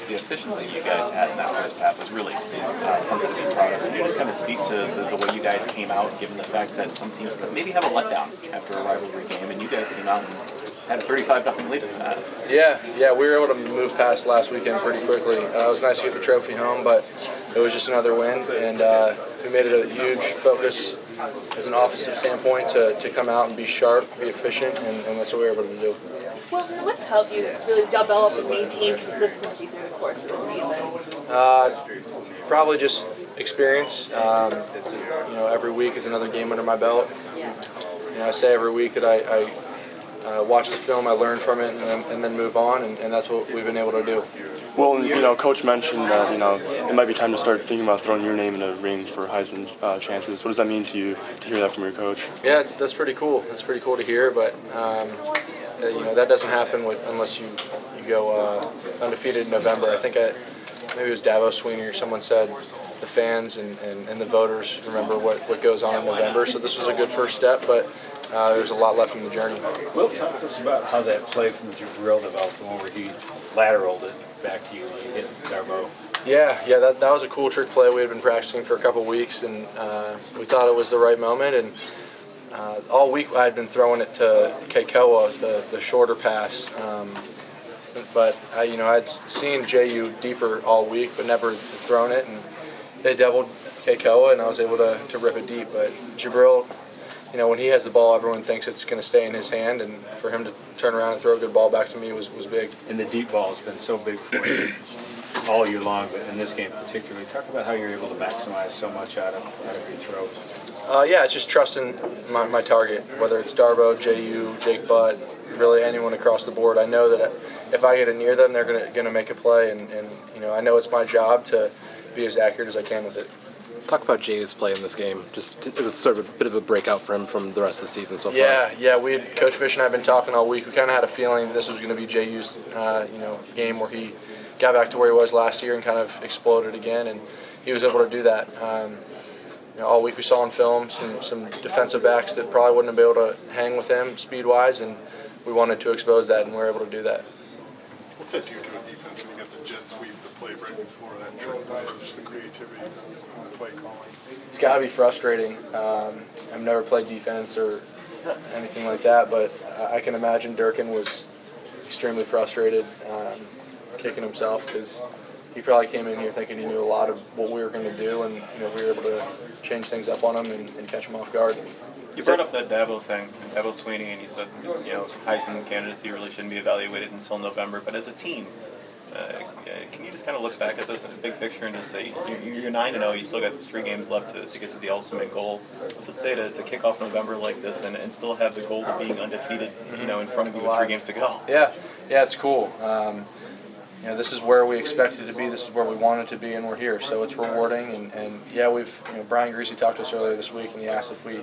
the efficiency you guys had in that first half was really something to be proud of. Can you just kind of speak to the way you guys came out, given the fact that some teams could maybe have a letdown after a rivalry game, and you guys came out and had a 35-0 lead in that? Yeah, we were able to move past last weekend pretty quickly. It was nice to get the trophy home, but it was just another win, and we made it a huge focus as an offensive standpoint to come out and be sharp, be efficient, and that's what we were able to do. Well, what's helped you really develop and maintain consistency through the course of the season? Probably just experience. Every week is another game under my belt. I say every week that I watch the film, I learn from it, and then move on, and that's what we've been able to do. Well, Coach mentioned that it might be time to start thinking about throwing your name in a ring for Heisman chances. What does that mean to you to hear that from your coach? Yeah, that's pretty cool. That's pretty cool to hear, but that doesn't happen unless you go undefeated in November. I think maybe it was Davos Sweeney or someone said the fans and the voters remember what goes on in November. So this was a good first step, but there's a lot left in the journey. Will, talk to us about how that play from Jabril developed, the one where he lateraled it back to you when you hit Darbo. Yeah, that was a cool trick play. We had been practicing for a couple weeks, and we thought it was the right moment. And all week I had been throwing it to Keikoa, the shorter pass. But I'd seen JU deeper all week, but never thrown it. And they doubled Keikoa, and I was able to rip it deep. But Jabril, when he has the ball, everyone thinks it's going to stay in his hand, and for him to turn around and throw a good ball back to me was big. And the deep ball has been so big for you all year long, but in this game particularly. Talk about how you're able to maximize so much out of your throws. Yeah, it's just trusting my target, whether it's Darbo, JU, Jake Butt, really anyone across the board. I know that if I get it near them, they're going to make a play, and I know it's my job to be as accurate as I can with it. Talk about JU's play in this game. It was sort of a bit of a breakout for him from the rest of the season so far. Yeah. Coach Fish and I have been talking all week. We kind of had a feeling this was going to be JU's game where he got back to where he was last year and kind of exploded again, and he was able to do that. All week we saw on film some defensive backs that probably wouldn't have been able to hang with him speed-wise, and we wanted to expose that, and we were able to do that. What's that do to a defense when you got the jet sweep, the play right before that trick play, just the creativity on the play calling? It's got to be frustrating. I've never played defense or anything like that, but I can imagine Durkin was extremely frustrated kicking himself because he probably came in here thinking he knew a lot of what we were going to do, and we were able to change things up on him and catch him off guard. You brought up that Dabo thing, Dabo Sweeney, and you said, Heisman candidacy really shouldn't be evaluated until November. But as a team, can you just kind of look back at this big picture and just say, you're 9-0, you still got 3 games left to get to the ultimate goal. What's it say to kick off November like this and still have the goal of being undefeated, in front of you with 3 games to go? Yeah, it's cool. This is where we expected to be. This is where we wanted to be, and we're here. So it's rewarding. And we've. Brian Greasy talked to us earlier this week, and he asked if we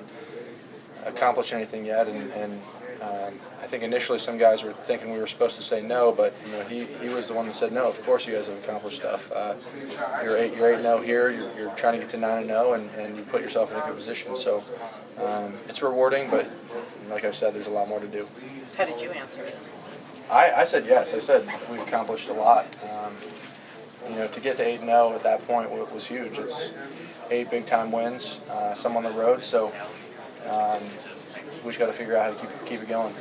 accomplished anything yet. And I think initially some guys were thinking we were supposed to say no, but he was the one that said no. Of course, you guys have accomplished stuff. You're 8-0 here. You're trying to get to 9-0, and you put yourself in a good position. So it's rewarding, but like I said, there's a lot more to do. How did you answer it? I said yes. I said we've accomplished a lot. To get to 8-0 at that point was huge. It's 8 big-time wins, some on the road. So we just got to figure out how to keep it going.